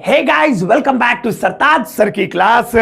Hey guys, welcome back to Sartaj sir की class.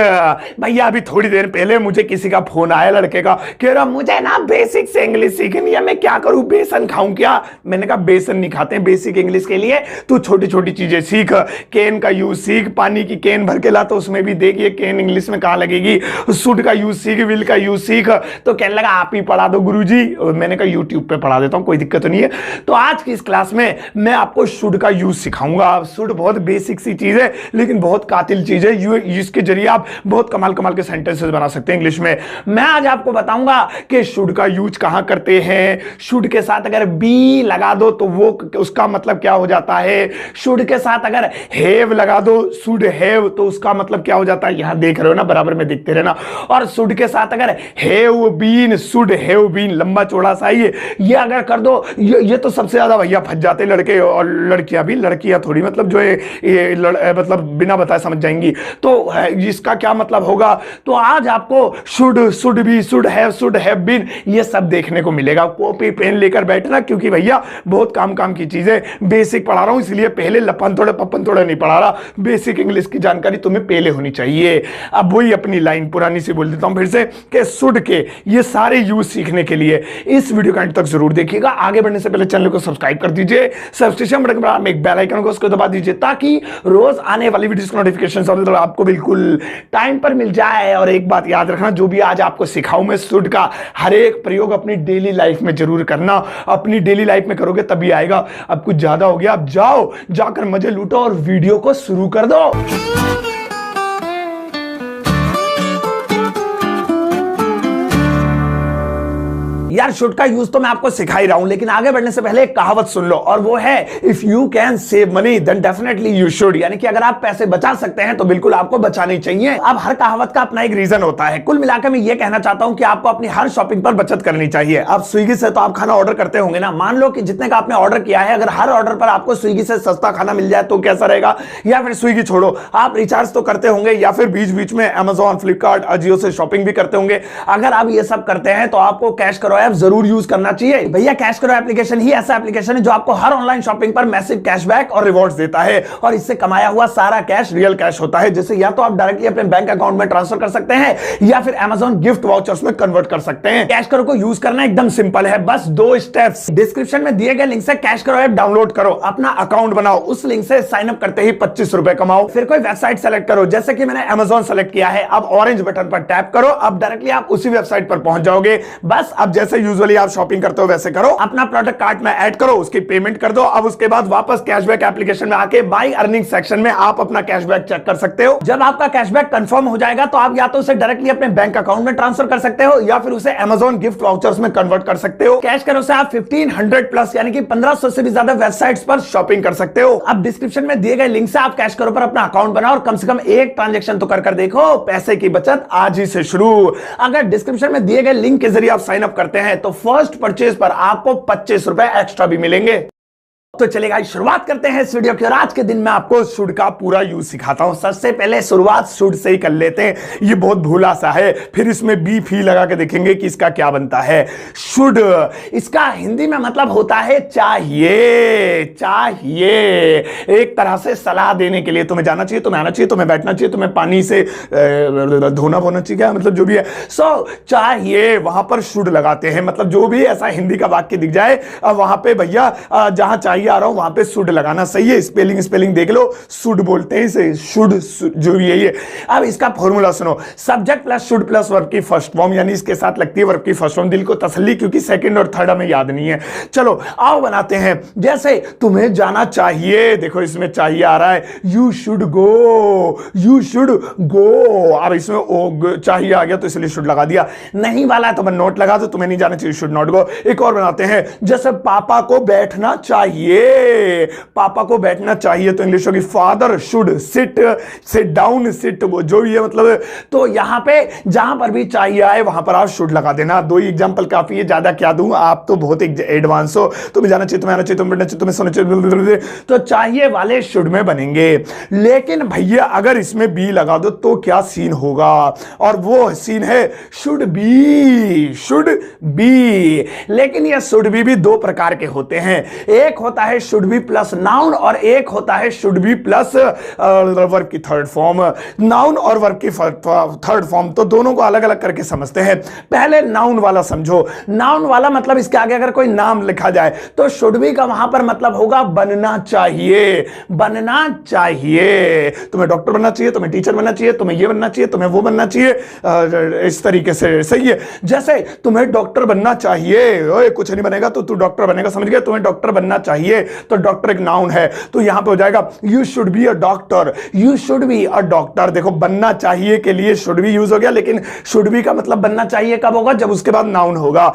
भैया अभी थोड़ी देर पहले मुझे किसी का फोन आया, लड़के का, कह रहा मुझे ना बेसिक से इंग्लिश सीखनी है, मैं क्या करूं, बेसन खाऊं क्या? मैंने कहा बेसन नहीं खाते हैं बेसिक इंग्लिश के लिए, तू छोटी छोटी चीजें सीख। कैन का यूज सीख, पानी की कैन भर के ला तो उसमें भी देखिए कैन इंग्लिश में कहां लगेगी। शुड का यूज सीख, विल का यूज सीख। तो कहने लगा आप ही पढ़ा दो गुरुजी। मैंने कहा यूट्यूब पे पढ़ा देता हूं, कोई दिक्कत नहीं है। तो आज की इस क्लास में मैं आपको शुड का यूज सिखाऊंगा। शुड बहुत बेसिक सी चीज है लेकिन बहुत कातिल चीज है, इसके जरिए आप बहुत कमाल कमाल के सेंटेंसेस बना सकते हैं इंग्लिश में। मैं आज आपको बताऊंगा कि शुड का यूज कहां करते हैं। शुड के साथ अगर बी लगा दो तो वो उसका मतलब क्या हो जाता है। शुड के साथ अगर हैव लगा दो, शुड हैव, तो उसका मतलब क्या हो जाता है। यहां देख रहे हो ना, बराबर में देखते रहना। और शुड के साथ अगर have been, should have been, लंबा चौड़ा सा ये अगर कर दो, ये तो सबसे ज्यादा भैया फंस जाते लड़के और लड़कियां भी। लड़कियां थोड़ी मतलब जो है मतलब बिना बताए समझ जाएंगी। तो इसका क्या मतलब होगा। तो आज आपको should be, should have been, ये सब देखने को मिलेगा। कॉपी पेन लेकर बैठना, क्योंकि भैया बहुत काम की चीजें बेसिक पढ़ा रहा हूं, इसलिए पहले लपन थोड़े पपन थोड़े नहीं पढ़ा रहा। बेसिक इंग्लिश की जानकारी तुम्हें पहले होनी चाहिए। अब वही अपनी लाइन पुरानी सी बोल देता हूं फिर से कि शुड के ये सारे यूज सीखने के लिए इस वीडियो का अंत तक जरूर देखिएगा। आगे बढ़ने से पहले चैनल को सब्सक्राइब कर दीजिए, सब्सक्रिप्शन बटन में एक बेल आइकन को उसको दबा दीजिए ताकि रोज आने वाली वीडियोस की नोटिफिकेशन आपको बिल्कुल टाइम पर मिल जाए। और एक बात याद रखना, जो भी आज आपको सिखाऊं मैं शुड का, हर एक प्रयोग अपनी डेली लाइफ में जरूर करना। अपनी डेली लाइफ में करोगे तभी आएगा। अब कुछ ज्यादा हो गया, अब जाओ जाकर मजे लूटो और वीडियो को शुरू कर दो। यार शुड का यूज तो मैं आपको सिखा ही रहा हूं, लेकिन आगे बढ़ने से पहले एक कहावत सुन लो, और वो है if you can save money then definitely you should. यानी कि अगर आप पैसे बचा सकते हैं तो बिल्कुल आपको बचाने चाहिए। अब हर कहावत का अपना एक रीजन होता है। कुल मिलाकर मैं ये कहना चाहता हूं कि आपको अपनी हर शॉपिंग पर बचत करनी चाहिए। अब स्विगी से तो आप खाना ऑर्डर करते होंगे ना, मान लो कि जितने का आपने ऑर्डर किया है, अगर हर ऑर्डर पर आपको स्विगी से सस्ता खाना मिल जाए तो कैसा रहेगा। या फिर स्विगी छोड़ो, आप रिचार्ज तो करते होंगे, या फिर बीच बीच में अमेजॉन, फ्लिपकार्ट, अजियो से शॉपिंग भी करते होंगे। अगर आप ये सब करते हैं तो आपको कैश करो ऐप जरूर यूज करना चाहिए। भैया कैश करो एप्लीकेशन ही ऐसा एप्लीकेशन है जो आपको हर ऑनलाइन शॉपिंग पर मैसिव कैशबैक और रिवॉर्ड्स देता है, और इससे कमाया हुआ सारा कैश रियल कैश होता है, जिसे या तो आप डायरेक्टली अपने बैंक अकाउंट में ट्रांसफर कर सकते हैं या फिर अमेजॉन गिफ्ट वाउचर्स में कन्वर्ट कर सकते हैं। कैश करो को यूज करना एकदम सिंपल है, बस 2 स्टेप्स। डिस्क्रिप्शन में दिए गए लिंक से कैश करो ऐप डाउनलोड करो, अपना अकाउंट बनाओ, उस लिंक से साइन अप करते ही 25 रुपए कमाओ। फिर कोई वेबसाइट सेलेक्ट करो, जैसे कि मैंने अमेजॉन सेलेक्ट किया है। अब ऑरेंज बटन पर टैप करो, अब डायरेक्टली आप उसी वेबसाइट पर पहुंच जाओगे। बस अब जैसे यूजुअली आप शॉपिंग करते हो वैसे करो, अपना प्रोडक्ट कार्ट में ऐड करो, उसकी पेमेंट कर दो। अब उसके बाद वापस कैशबैक एप्लीकेशन में आके बाय अर्निंग सेक्शन में आप अपना कैशबैक चेक कर सकते हो। जब आपका कैशबैक कंफर्म हो जाएगा तो आप या तो उसे डायरेक्टली अपने बैंक अकाउंट में ट्रांसफर कर सकते हो या फिर उसे अमेजॉन गिफ्ट वाउचर्स में कन्वर्ट कर सकते हो। कैश करो से आप 1500 प्लस यानी कि 1500 से भी ज्यादा वेबसाइट्स पर शॉपिंग कर सकते हो। अब डिस्क्रिप्शन में दिए गए लिंक से आप कैश करो पर अपना अकाउंट बनाओ और कम से कम एक ट्रांजेक्शन तो कर देखो। पैसे की बचत आज ही से शुरू। अगर डिस्क्रिप्शन में दिए गए लिंक के जरिए आप साइन अप करते हैं तो फर्स्ट परचेज पर आपको 25 रुपए एक्स्ट्रा भी मिलेंगे। तो चलेगा, शुरुआत करते हैं इस वीडियो की, और आज के दिन मैं आपको शुड का पूरा यूज सिखाता हूं। सबसे पहले शुरुआत शुड से ही कर लेते हैं, ये बहुत भूला सा है। फिर इसमें बी फी लगा के देखेंगे कि इसका क्या बनता है। शुड, इसका हिंदी में मतलब होता है चाहिए। चाहिए एक तरह से सलाह देने के लिए, तुम्हें जाना चाहिए, तुम्हें आना चाहिए, तुम्हें बैठना चाहिए, तुम्हें पानी से धोना बोना चाहिए, क्या मतलब जो भी है। सो चाहिए वहां पर शुड लगाते हैं, मतलब जो भी ऐसा हिंदी का वाक्य दिख जाए वहां पे भैया जहां चाहिए आ रहा हूं वहां पे शुड लगाना सही है। स्पेलिंग देख लो, शुड बोलते हैं इसे, शुड जो भी है। अब इसका फॉर्मूला सुनो, subject plus should plus verb की फर्स्ट फॉर्म, यानी इसके साथ लगती है वर्ब की फर्स्ट फॉर्म। दिल को तसल्ली, क्योंकि सेकंड और थर्ड हमें याद नहीं है। चलो आओ बनाते हैं। जैसे तुम्हें जाना चाहिए, देखो इसमें चाहिए आ रहा है, you should go, you should go. अब इसमें चाहिए आ गया तो इसलिए शुड लगा दिया। नहीं वाला है तो मैं नोट लगा दो, तुम्हें नहीं जाना चाहिए, शुड नॉट गो। एक और बनाते हैं, जैसे पापा को बैठना चाहिए, पापा को बैठना चाहिए तो इंग्लिश होगी father should sit, sit down, sit वो जो भी है मतलब। तो यहां पे जहां पर भी चाहिए आए वहां पर आप शुड लगा देना। 2 ही एग्जांपल काफी है, ज्यादा क्या दूं, आप तो बहुत एडवांस हो। तुम्हें जाना चाहिए, तुम्हें आना चाहिए, तुम्हें बैठना चाहिए, तुम्हें सोना चाहिए, तो चाहिए वाले शुड में बनेंगे। लेकिन भैया अगर इसमें बी लगा दो तो क्या सीन होगा, और वो सीन है शुड बी, शुड बी। लेकिन ये शुड बी भी 2 प्रकार के होते हैं। एक होता होता है शुड बी प्लस नाउन और एक होता है शुड बी प्लस वर्ब की थर्ड फॉर्म। नाउन और वर्ब की थर्ड फॉर्म तो दोनों को अलग अलग करके समझते हैं। पहले नाउन वाला समझो। नाउन वाला मतलब इसके आगे अगर कोई नाम लिखा जाए तो शुड बी का वहां पर मतलब होगा बनना चाहिए, बनना चाहिए। तुम्हें डॉक्टर बनना चाहिए, तुम्हें टीचर बनना चाहिए, तुम्हें ये बनना चाहिए, तुम्हें वो बनना चाहिए, इस तरीके से। सही है। जैसे तुम्हें डॉक्टर बनना चाहिए, ओए कुछ नहीं बनेगा तो तू डॉक्टर बनेगा, समझ गया? तुम्हें डॉक्टर बनना चाहिए तो डॉक्टर एक नाउन है, तो यहां पे हो जाएगा you should be a doctor, you should be a doctor. देखो बनना चाहिए के लिए शुड बी यूज हो गया, लेकिन शुड बी का मतलब बनना चाहिए कब होगा? जब उसके बाद नाउन होगा।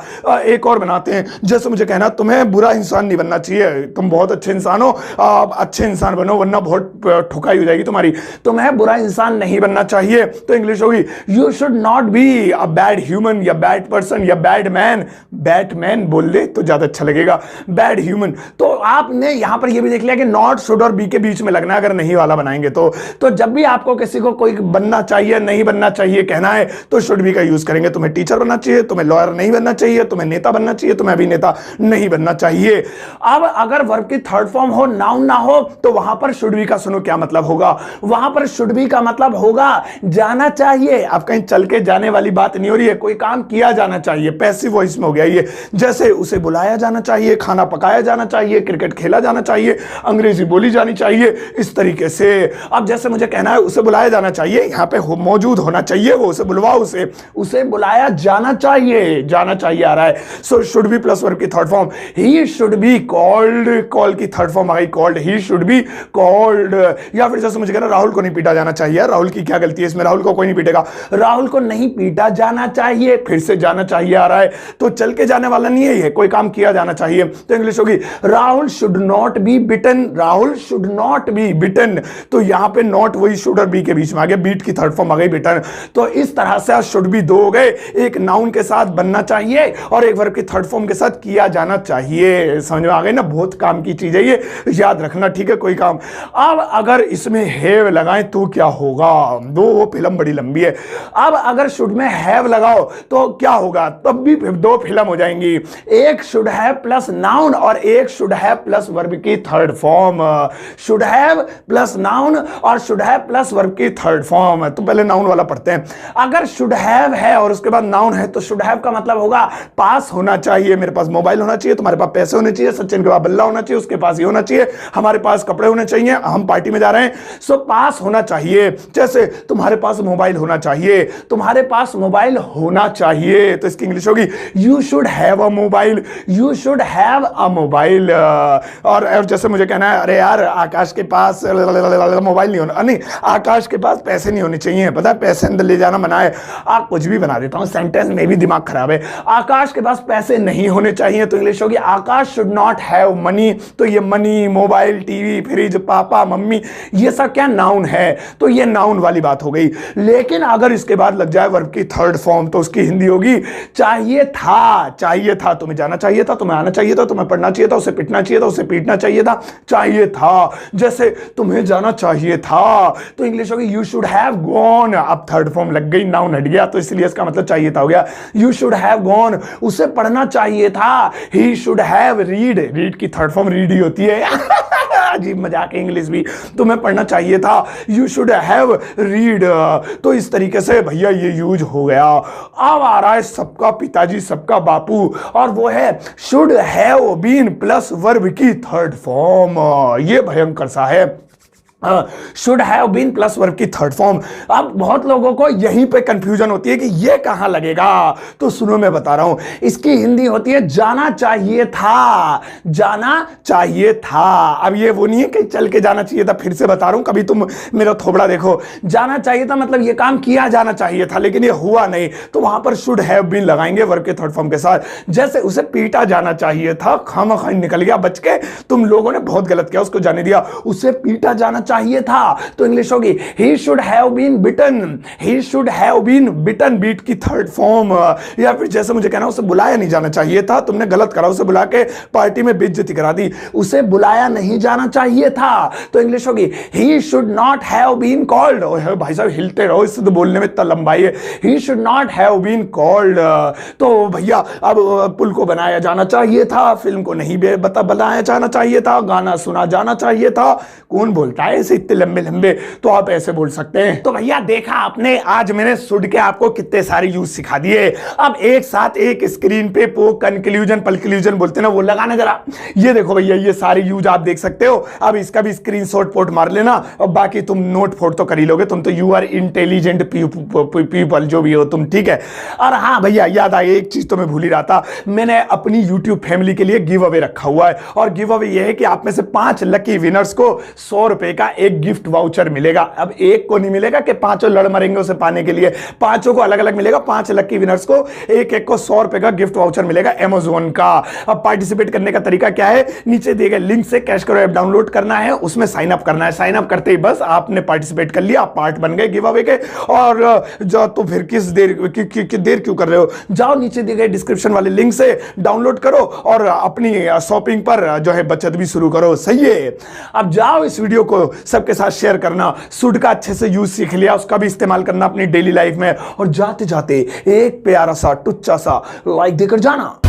एक और बनाते हैं। जैसे मुझे कहना तुम्हें बुरा इंसान नहीं बनना चाहिए, तुम बहुत अच्छे इंसान हो, अच्छे इंसान बनो वरना बहुत ठुकाई हो जाएगी तुम्हारी। तुम्हें बुरा इंसान नहीं बनना चाहिए तो इंग्लिश होगी you should not be a bad human या बैड पर्सन या बैड मैन। बैटमैन बोल दे तो ज्यादा अच्छा लगेगा, बैड ह्यूमन। तो आपने यहां पर यह भी देख लिया कि नॉट शुड और बी के बीच में लगना अगर नहीं वाला बनाएंगे तो जब भी आपको किसी को कोई बनना चाहिए नहीं बनना चाहिए कहना है तो शुड बी का यूज करेंगे। तुम्हें टीचर बनना चाहिए, तुम्हें लॉयर नहीं बनना चाहिए, तुम्हें नेता बनना चाहिए, तुम्हें अभिनेता नहीं बनना चाहिए। अब अगर वर्ब की थर्ड फॉर्म हो नाउन ना हो तो वहां पर शुड बी का सुनो क्या मतलब होगा। वहां पर शुड बी का मतलब होगा जाना चाहिए। अब कहीं चल के जाने वाली बात नहीं हो रही है, कोई काम किया जाना चाहिए, पैसिव वॉइस में हो गया ये। जैसे उसे बुलाया जाना चाहिए, खाना पकाया जाना चाहिए, क्रिकेट खेला जाना चाहिए, अंग्रेजी बोली जानी चाहिए, इस तरीके से। अब जैसे मुझे कहना है उसे बुलाया जाना चाहिए, यहां पे मौजूद होना चाहिए वो, उसे बुलवाओ, उसे बुलाया जाना चाहिए, जाना चाहिए आ रहा है। So should be plus verb की third form he should be called, call की थर्ड फॉर्म आ गई called, he should be called. या फिर जैसे मुझे कहना राहुल को नहीं पीटा जाना चाहिए, राहुल की क्या गलती है इसमें, राहुल को कोई नहीं पीटेगा, राहुल को नहीं पीटा जाना चाहिए, फिर से जाना चाहिए आ रहा है तो चल के जाने वाला नहीं है ये, कोई काम किया जाना चाहिए तो इंग्लिश होगी Rahul should not be bitten, Rahul should not be bitten. तो यहां पे नॉट वही शुड और बी के बीच में आ गया, बीट की थर्ड फॉर्म आ गई बिटन। तो इस तरह से शुड बी दो हो गए, एक नाउन के साथ बनना चाहिए और एक वर्ब की थर्ड फॉर्म के साथ किया जाना चाहिए। समझ में आ गई ना, बहुत काम की चीज है ये, याद रखना, ठीक है? कोई काम। अब अगर इसमें हैव लगाएं तो क्या होगा? वो फिल्म बड़ी लंबी है। अब अगर शुड में हैव लगाओ तो क्या होगा? तब भी दो फिल्म हो जाएंगी, एक शुड हैव प्लस नाउन और एक शुड हैव प्लस वर्ब की third form. Should have plus noun और शुड हैव प्लस वर्ब की थर्ड फॉर्म। तो पहले नाउन वाला पढ़ते हैं। अगर शुड हैव है और उसके बाद नाउन है तो शुड हैव का मतलब होगा पास होना चाहिए, मेरे पास मोबाइल होना चाहिए, तुम्हारे पास पैसे होने चाहिए, सचिन के पास बल्ला होना चाहिए, उसके पास ये होना चाहिए, हमारे पास कपड़े होने चाहिए, हम पार्टी में जा रहे हैं, सो पास होना चाहिए। जैसे तुम्हारे पास मोबाइल होना चाहिए, तुम्हारे पास मोबाइल होना चाहिए तो इसकी इंग्लिश होगी you should have a mobile, you should have a mobile. और जैसे मुझे कहना है अरे यार आकाश के पास मोबाइल नहीं होना, नहीं आकाश के पास पैसे नहीं होने चाहिए, पता है पैसे अंदर ले जाना मना है। आप कुछ भी बना देता हूं, सेंटेंस में भी दिमाग खराब है। आकाश के पास पैसे नहीं होने चाहिए तो इंग्लिश होगी आकाश शुड नॉट हैव मनी। तो ये मनी, मोबाइल, टीवी, फ्रिज, पापा, मम्मी, ये सब क्या नाउन है, तो ये नाउन वाली बात हो गई। लेकिन अगर इसके बाद लग जाए वर्ब की थर्ड फॉर्म तो उसकी हिंदी होगी चाहिए था, चाहिए था, तुम्हें जाना चाहिए था, तुम्हें आना चाहिए था, तुम्हें पढ़ना चाहिए था, उसे पिटना चाहिए था, उसे पीटना चाहिए था, चाहिए था। जैसे तुम्हें जाना चाहिए था तो इंग्लिश होगी यू शुड हैव गॉन। अब थर्ड फॉर्म लग गई, नाउन हट गया तो इसलिए इसका मतलब चाहिए था हो गया यू शुड हैव गॉन। उसे पढ़ना चाहिए था, ही शुड हैव रीड, रीड की थर्ड फॉर्म रीड ही होती है अजीब मजाक है इंग्लिश भी। तुम्हें पढ़ना चाहिए था, यू शुड हैव रीड। तो इस तरीके से भैया ये यूज हो गया। अब आ रहा है सबका पिताजी सबका बापू और वो है should have been plus verb की थर्ड फॉर्म। ये भयंकर सा है, should have been plus verb की थर्ड फॉर्म। अब बहुत लोगों को यहीं पे कंफ्यूजन होती है कि ये कहां लगेगा, तो सुनो मैं बता रहा हूं, इसकी हिंदी होती है जाना चाहिए था, जाना चाहिए था। अब ये वो नहीं है कि चल के जाना चाहिए था, फिर से बता रहा हूं, कभी तुम मेरा थोबड़ा देखो, जाना चाहिए था मतलब ये काम किया जाना चाहिए था लेकिन ये हुआ नहीं, तो वहां पर शुड हैव बीन लगाएंगे वर्ब के थर्ड फॉर्म के साथ। जैसे उसे पीटा जाना चाहिए था, खामखा निकल गया बच के, तुम लोगों ने बहुत गलत किया, उसको जाने दिया, उसे पीटा जाना चाहिए था, तो इंग्लिश होगी he should have been beaten, he should have been beaten, beat की थर्ड फॉर्म। या फिर जैसे मुझे कहना उसे बुलाया नहीं जाना चाहिए था, तुमने गलत करा, उसे बुला के पार्टी में बेइज्जती करा दी, उसे बुलाया नहीं जाना चाहिए था, तो इंग्लिश होगी he should not have been called. भाई साहब हिलते रहो, इससे तो बोलने में इतना लंबाई है, he should not have been called. तो भैया अब पुल को बनाया जाना चाहिए था, फिल्म को नहीं बनाया जाना चाहिए था, गाना सुना जाना चाहिए था। कौन बोलता है ऐसे इतने लंबे लंबे, तो आप ऐसे बोल सकते हैं। तो भैया देखा आपने, आज मैंने सुन के आपको कितने सारे यूज सिखा दिए। अब एक साथ एक स्क्रीन पे कंक्लूजन पलक्लूजन बोलते ना, वो लगाना जरा। ये देखो भैया, ये सारे यूज आप देख सकते हो। अब इसका भी स्क्रीनशॉट पोर्ट मार लेना, और बाकी तुम नोट फोट तो कर ही लोगे, तुम तो यू आर इंटेलिजेंट पीपल जो भी हो तुम, ठीक है। और हाँ भैया याद आया, एक चीज तो मैं भूल ही रहा था, मैंने अपनी यूट्यूब फैमिली के लिए गिव अवे रखा हुआ है, और गिव अवे ये है कि आप में से 5 लकी विनर्स को 100 रुपए का एक गिफ्ट वाउचर मिलेगा। अब एक को नहीं मिलेगा कि पांचों लड़ मरेंगे उसे पाने के लिए, पांचों को अलग अलग मिलेगा। 5 लकी विनर्स को एक एक को 100 रुपए का गिफ्ट वाउचर मिलेगा अमेज़न का। अब पार्टिसिपेट करने का तरीका क्या है, नीचे दिए गए लिंक से कैश करो ऐप डाउनलोड करना है, उसमें साइन अप करना है। साइन अप करते ही बस आपने पार्टिसिपेट कर लिया, आप पार्ट बन गए गिव अवे के। और जाओ तो फिर किस देर देर क्यों कर रहे हो, जाओ नीचे दिए गए डिस्क्रिप्शन वाले लिंक से डाउनलोड करो और अपनी शॉपिंग पर जो है बचत भी शुरू करो। सही है, अब जाओ इस वीडियो को सबके साथ शेयर करना, सुड का अच्छे से यूज सीख लिया, उसका भी इस्तेमाल करना अपनी डेली लाइफ में, और जाते जाते एक प्यारा सा टुच्चा सा लाइक देकर जाना।